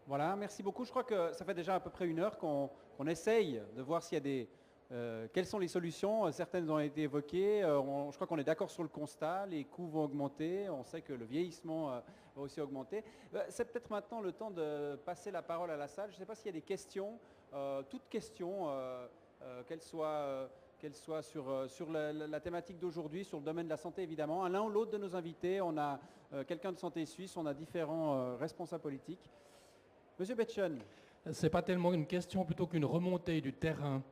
Voilà, merci beaucoup. Je crois que ça fait déjà à peu près une heure qu'on essaye de voir s'il y a quelles sont les solutions. Certaines ont été évoquées. Je crois qu'on est d'accord sur le constat. Les coûts vont augmenter. On sait que le vieillissement va aussi augmenter. C'est peut-être maintenant le temps de passer la parole à la salle. Je ne sais pas s'il y a des questions, toutes questions, qu'elles soient sur la thématique d'aujourd'hui, sur le domaine de la santé évidemment. L'un ou l'autre de nos invités, on a quelqu'un de Santé Suisse, on a différents responsables politiques. Monsieur Betchen. Ce n'est pas tellement une question plutôt qu'une remontée du terrain.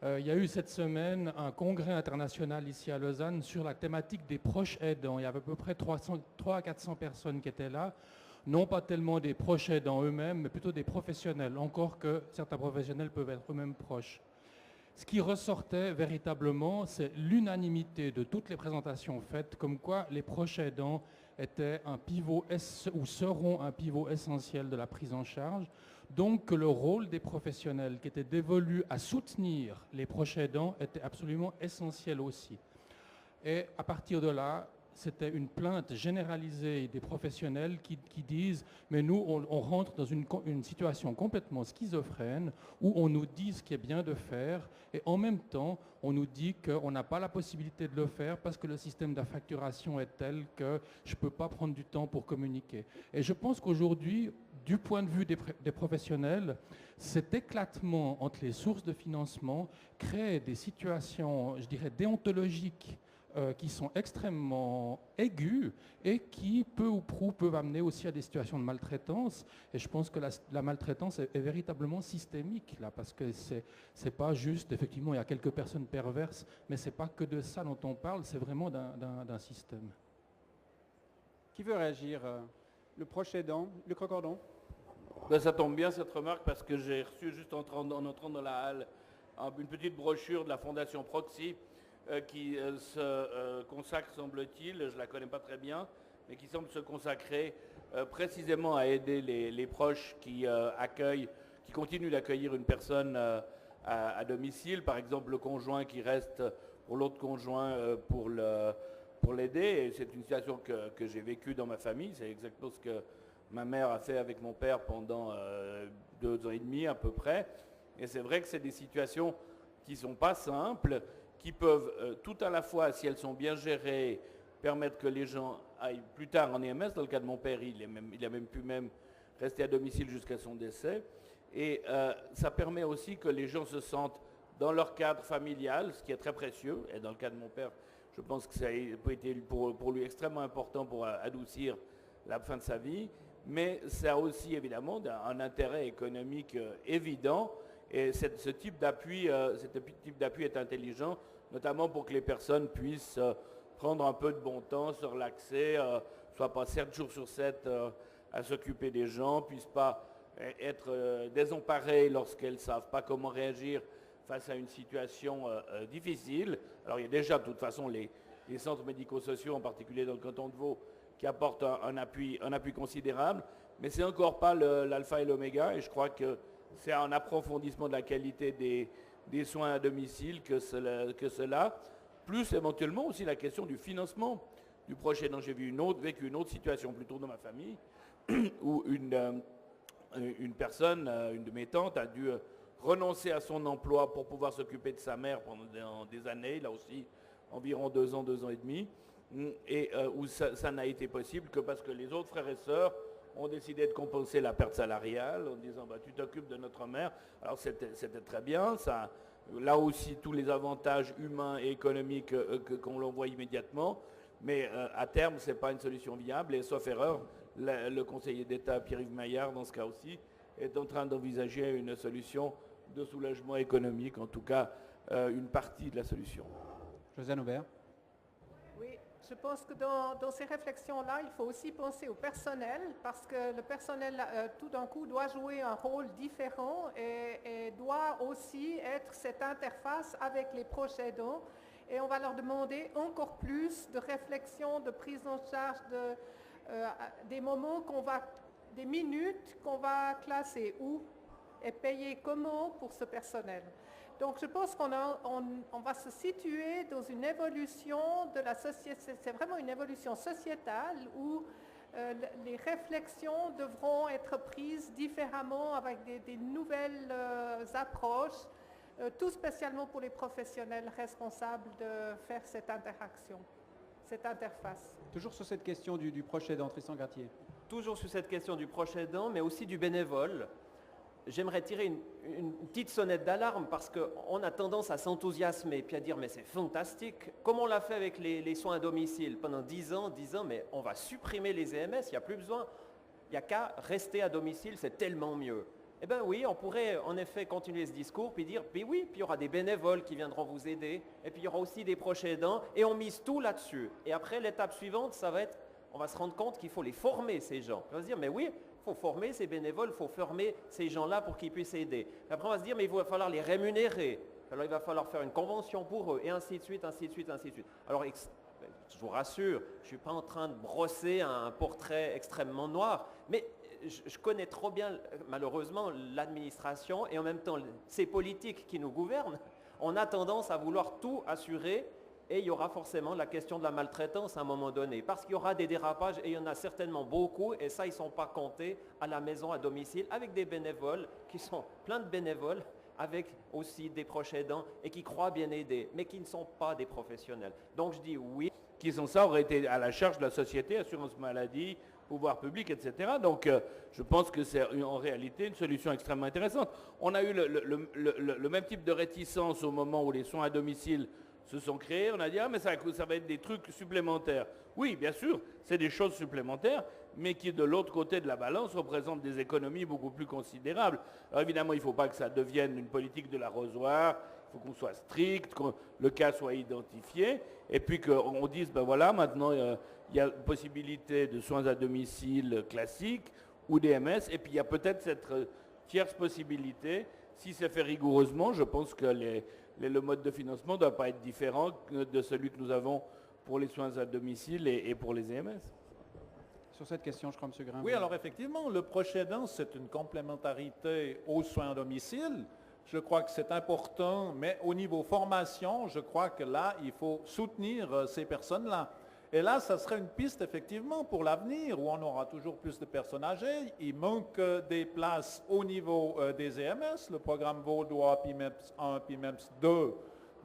Il y a eu cette semaine un congrès international ici à Lausanne sur la thématique des proches aidants. Il y avait à peu près 300 à 400 personnes qui étaient là, non pas tellement des proches aidants eux-mêmes, mais plutôt des professionnels, encore que certains professionnels peuvent être eux-mêmes proches. Ce qui ressortait véritablement, c'est l'unanimité de toutes les présentations faites, comme quoi les proches aidants étaient un pivot ou seront un pivot essentiel de la prise en charge. Donc que le rôle des professionnels qui était dévolu à soutenir les proches aidants était absolument essentiel aussi. Et à partir de là, c'était une plainte généralisée des professionnels qui disent « mais nous, on rentre dans une situation complètement schizophrène où on nous dit ce qui est bien de faire et en même temps, on nous dit qu'on n'a pas la possibilité de le faire parce que le système de facturation est tel que je ne peux pas prendre du temps pour communiquer. » Et je pense qu'aujourd'hui, du point de vue des professionnels, cet éclatement entre les sources de financement crée des situations, je dirais, déontologiques qui sont extrêmement aigus et qui, peu ou prou, peuvent amener aussi à des situations de maltraitance. Et je pense que la maltraitance est véritablement systémique, là, parce que c'est pas juste, effectivement, il y a quelques personnes perverses, mais c'est pas que de ça dont on parle, c'est vraiment d'un système. Qui veut réagir? Le proche aidant, le Crocordon. Ben, ça tombe bien cette remarque parce que j'ai reçu juste en entrant dans la halle une petite brochure de la Fondation Proxy qui se consacre, semble-t-il, je ne la connais pas très bien, mais qui semble se consacrer précisément à aider les proches qui continuent d'accueillir une personne à domicile, par exemple le conjoint qui reste pour l'autre conjoint pour l'aider. Et c'est une situation que j'ai vécue dans ma famille, c'est exactement ce que ma mère a fait avec mon père pendant 2 ans et demi à peu près. Et c'est vrai que c'est des situations qui ne sont pas simples, qui peuvent tout à la fois, si elles sont bien gérées, permettre que les gens aillent plus tard en EMS. Dans le cas de mon père, il a même pu rester à domicile jusqu'à son décès. Et ça permet aussi que les gens se sentent dans leur cadre familial, ce qui est très précieux. Et dans le cas de mon père, je pense que ça a été pour lui extrêmement important pour adoucir la fin de sa vie. Mais ça a aussi évidemment un intérêt économique évident. Et ce type d'appui est intelligent, notamment pour que les personnes puissent prendre un peu de bon temps, se relaxer, soit pas 7 jours sur 7 à s'occuper des gens, puissent pas être désemparées lorsqu'elles ne savent pas comment réagir face à une situation difficile. Alors il y a déjà de toute façon les centres médico-sociaux, en particulier dans le canton de Vaud, qui apportent un appui considérable, mais c'est encore pas l'alpha et l'oméga, et je crois que c'est un approfondissement de la qualité des soins à domicile que cela, plus éventuellement aussi la question du financement du proche aidant. J'ai vécu une autre situation plutôt dans ma famille, où une personne, une de mes tantes, a dû renoncer à son emploi pour pouvoir s'occuper de sa mère pendant des années, là aussi environ 2 ans et demi, et où ça n'a été possible que parce que les autres frères et sœurs ont décidé de compenser la perte salariale en disant bah, tu t'occupes de notre mère. Alors c'était très bien, ça, là aussi tous les avantages humains et économiques qu'on l'envoie immédiatement, mais à terme ce n'est pas une solution viable et sauf erreur, le conseiller d'État Pierre-Yves Maillard dans ce cas aussi est en train d'envisager une solution de soulagement économique, en tout cas une partie de la solution. Josiane Aubert. Oui, je pense que dans ces réflexions-là, il faut aussi penser au personnel, parce que le personnel, tout d'un coup, doit jouer un rôle différent et doit aussi être cette interface avec les proches aidants. Et on va leur demander encore plus de réflexion, de prise en charge, des moments des minutes qu'on va classer où et payer comment pour ce personnel. Donc je pense qu'on va se situer dans une évolution de la société, c'est vraiment une évolution sociétale où les réflexions devront être prises différemment avec des nouvelles approches, tout spécialement pour les professionnels responsables de faire cette interaction, cette interface. Toujours sur cette question du proche aidant, Tristan Gratier. Toujours sur cette question du proche aidant, mais aussi du bénévole, j'aimerais tirer une petite sonnette d'alarme parce qu'on a tendance à s'enthousiasmer puis à dire mais c'est fantastique. Comme on l'a fait avec les soins à domicile pendant 10 ans, mais on va supprimer les EMS, il n'y a plus besoin, il n'y a qu'à rester à domicile, c'est tellement mieux. Eh bien oui, on pourrait en effet continuer ce discours puis dire, puis oui, puis il y aura des bénévoles qui viendront vous aider, et puis il y aura aussi des proches aidants, et on mise tout là-dessus. Et après, l'étape suivante, ça va être, on va se rendre compte qu'il faut les former, ces gens. On va se dire, mais oui, il faut former ces bénévoles, il faut former ces gens-là pour qu'ils puissent aider. Après, on va se dire, mais il va falloir les rémunérer. Alors, il va falloir faire une convention pour eux, et ainsi de suite, ainsi de suite, ainsi de suite. Alors, je vous rassure, je ne suis pas en train de brosser un portrait extrêmement noir, mais je connais trop bien, malheureusement, l'administration et en même temps ces politiques qui nous gouvernent. On a tendance à vouloir tout assurer et il y aura forcément la question de la maltraitance à un moment donné. Parce qu'il y aura des dérapages et il y en a certainement beaucoup et ça, ils ne sont pas comptés à la maison, à domicile, avec des bénévoles qui sont plein de bénévoles, avec aussi des proches aidants et qui croient bien aider, mais qui ne sont pas des professionnels. Donc je dis oui. Qui sont ça aurait été à la charge de la société, assurance maladie, pouvoir public, etc. Donc je pense que c'est en réalité une solution extrêmement intéressante. On a eu le même type de réticence au moment où les soins à domicile se sont créés. On a dit, ah mais ça va être des trucs supplémentaires. Oui, bien sûr, c'est des choses supplémentaires, mais qui de l'autre côté de la balance représentent des économies beaucoup plus considérables. Alors évidemment, il ne faut pas que ça devienne une politique de l'arrosoir, il faut qu'on soit strict, que le cas soit identifié, et puis qu'on dise, ben voilà, maintenant il y a possibilité de soins à domicile classiques ou DMS, et puis il y a peut-être cette tierce possibilité, si c'est fait rigoureusement, je pense que le mode de financement ne doit pas être différent de celui que nous avons pour les soins à domicile et pour les EMS. Sur cette question, je crois, M. Grain. Oui, alors effectivement, le proche aidant, c'est une complémentarité aux soins à domicile. Je crois que c'est important, mais au niveau formation, je crois que là, il faut soutenir ces personnes-là. Et là, ça serait une piste effectivement pour l'avenir où on aura toujours plus de personnes âgées. Il manque des places au niveau des EMS. Le programme vaudois PIMEPS 1, PIMEPS 2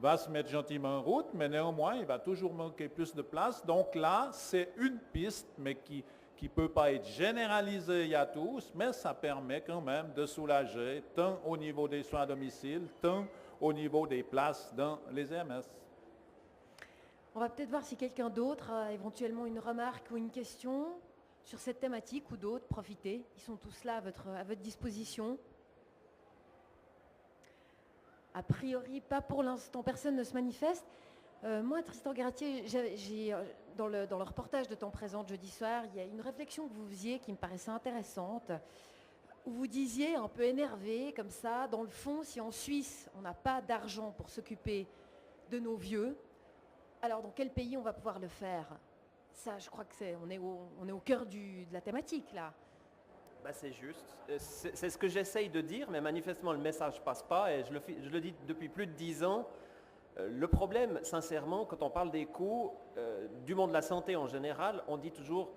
va se mettre gentiment en route, mais néanmoins, il va toujours manquer plus de places. Donc là, c'est une piste, mais qui ne peut pas être généralisée à tous, mais ça permet quand même de soulager tant au niveau des soins à domicile, tant au niveau des places dans les EMS. On va peut-être voir si quelqu'un d'autre a éventuellement une remarque ou une question sur cette thématique ou d'autres. Profitez, ils sont tous là à votre disposition. A priori, pas pour l'instant, personne ne se manifeste. Moi, Tristan Gratier, dans le reportage de Temps Présent de jeudi soir, il y a une réflexion que vous faisiez qui me paraissait intéressante, où vous disiez, un peu énervé, comme ça, dans le fond, si en Suisse, on n'a pas d'argent pour s'occuper de nos vieux, alors dans quel pays on va pouvoir le faire? Ça, je crois qu'on est au cœur de la thématique, là. Ben, c'est juste. C'est ce que j'essaye de dire, mais manifestement, le message ne passe pas, et je le dis depuis plus de 10 ans. Le problème, sincèrement, quand on parle des coûts, du monde de la santé en général, on dit toujours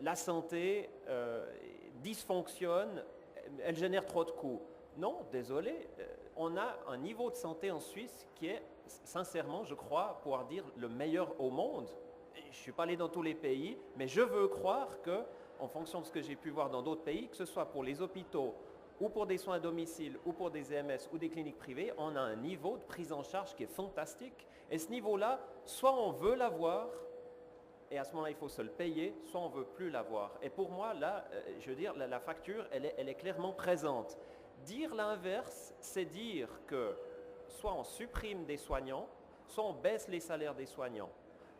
la santé dysfonctionne, elle génère trop de coûts. Non, désolé, on a un niveau de santé en Suisse qui est, sincèrement, je crois, pouvoir dire le meilleur au monde. Je ne suis pas allé dans tous les pays, mais je veux croire que, en fonction de ce que j'ai pu voir dans d'autres pays, que ce soit pour les hôpitaux, ou pour des soins à domicile, ou pour des EMS, ou des cliniques privées, on a un niveau de prise en charge qui est fantastique. Et ce niveau-là, soit on veut l'avoir, et à ce moment-là, il faut se le payer, soit on ne veut plus l'avoir. Et pour moi, là, je veux dire, la facture, elle est clairement présente. Dire l'inverse, c'est dire que soit on supprime des soignants, soit on baisse les salaires des soignants,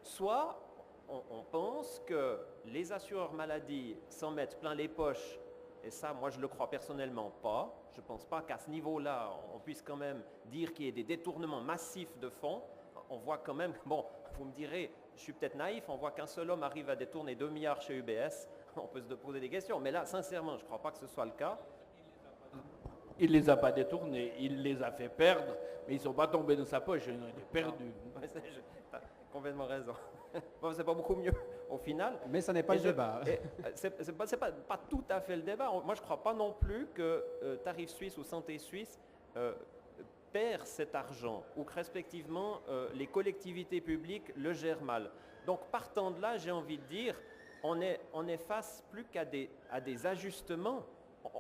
soit on pense que les assureurs maladie s'en mettent plein les poches. Et ça, moi, je ne le crois personnellement pas. Je ne pense pas qu'à ce niveau-là, on puisse quand même dire qu'il y ait des détournements massifs de fonds. On voit quand même, bon, vous me direz, je suis peut-être naïf, on voit qu'un seul homme arrive à détourner 2 milliards chez UBS. On peut se poser des questions. Mais là, sincèrement, je ne crois pas que ce soit le cas. Il ne les a pas détournés, il les a fait perdre, mais ils ne sont pas tombés dans sa poche, ils ont été perdus. Tu as complètement raison. Bon, c'est pas beaucoup mieux au final. Mais ça n'est pas Et le je- débat. et, c'est pas tout à fait le débat. Moi, je ne crois pas non plus que Tarif Suisse ou Santé Suisse perd cet argent ou que respectivement les collectivités publiques le gèrent mal. Donc partant de là, j'ai envie de dire, on est face plus qu'à des ajustements.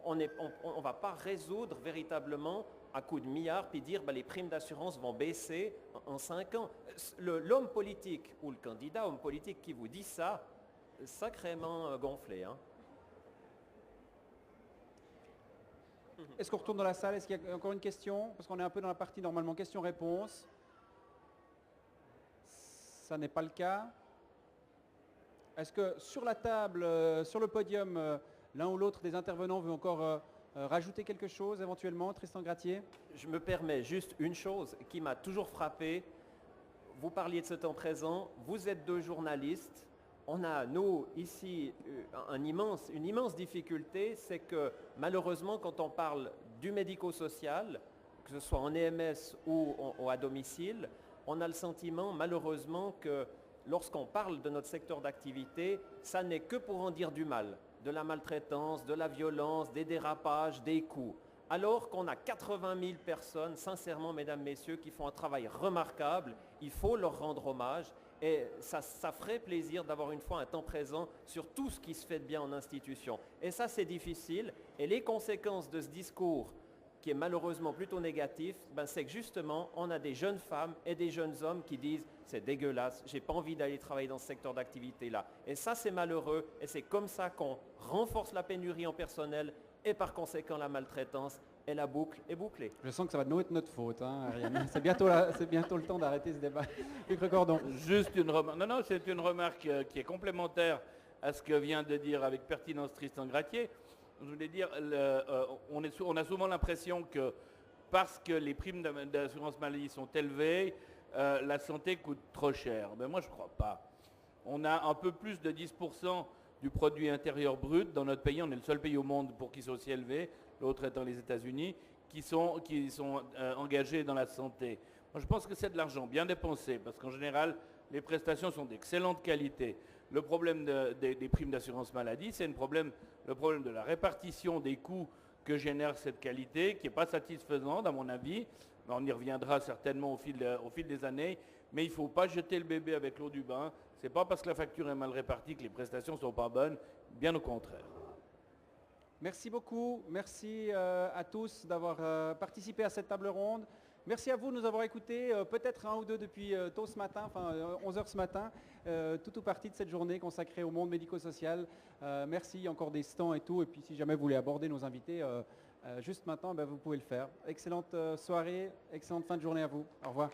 On ne va pas résoudre véritablement à coup de milliards puis dire les primes d'assurance vont baisser en 5 ans. L'homme politique ou le candidat homme politique qui vous dit ça, sacrément gonflé. Hein. Est-ce qu'on retourne dans la salle? Est-ce qu'il y a encore une question? Parce qu'on est un peu dans la partie normalement questions-réponses. Ça n'est pas le cas. Est-ce que sur la table, sur le podium, l'un ou l'autre des intervenants veut encore rajouter quelque chose éventuellement? Tristan Gratier? Je me permets juste une chose qui m'a toujours frappé. Vous parliez de ce temps présent, vous êtes 2 journalistes. On a, nous, ici, une immense difficulté, c'est que malheureusement, quand on parle du médico-social, que ce soit en EMS ou à domicile, on a le sentiment, malheureusement, que lorsqu'on parle de notre secteur d'activité, ça n'est que pour en dire du mal, de la maltraitance, de la violence, des dérapages, des coups. Alors qu'on a 80 000 personnes, sincèrement, mesdames, messieurs, qui font un travail remarquable, il faut leur rendre hommage. Et ça ferait plaisir d'avoir une fois un temps présent sur tout ce qui se fait de bien en institution. Et ça, c'est difficile. Et les conséquences de ce discours, qui est malheureusement plutôt négatif, c'est que justement, on a des jeunes femmes et des jeunes hommes qui disent « c'est dégueulasse, j'ai pas envie d'aller travailler dans ce secteur d'activité-là ». Et ça, c'est malheureux. Et c'est comme ça qu'on renforce la pénurie en personnel et par conséquent la maltraitance. Et la boucle est bouclée. Je sens que ça va nous être notre faute, hein, Ariane. C'est bientôt le temps d'arrêter ce débat. Luc Recordon. Juste une remarque. Non, c'est une remarque qui est complémentaire à ce que vient de dire avec pertinence Tristan Gratier. Je voulais dire, on a souvent l'impression que parce que les primes d'assurance maladie sont élevées, la santé coûte trop cher. Mais moi, je ne crois pas. On a un peu plus de 10% du produit intérieur brut dans notre pays. On est le seul pays au monde pour qu'il soit aussi élevé, l'autre étant les États-Unis, qui sont engagés dans la santé. Moi, je pense que c'est de l'argent bien dépensé, parce qu'en général, les prestations sont d'excellente qualité. Le problème des primes d'assurance maladie, c'est le problème de la répartition des coûts que génère cette qualité, qui n'est pas satisfaisante, à mon avis. On y reviendra certainement au fil des années, mais il ne faut pas jeter le bébé avec l'eau du bain. Ce n'est pas parce que la facture est mal répartie que les prestations ne sont pas bonnes, bien au contraire. Merci beaucoup. Merci à tous d'avoir participé à cette table ronde. Merci à vous de nous avoir écoutés, peut-être un ou deux depuis tôt ce matin, enfin 11h ce matin, tout ou partie de cette journée consacrée au monde médico-social. Merci, encore des stands et tout. Et puis si jamais vous voulez aborder nos invités juste maintenant, vous pouvez le faire. Excellente soirée, excellente fin de journée à vous. Au revoir.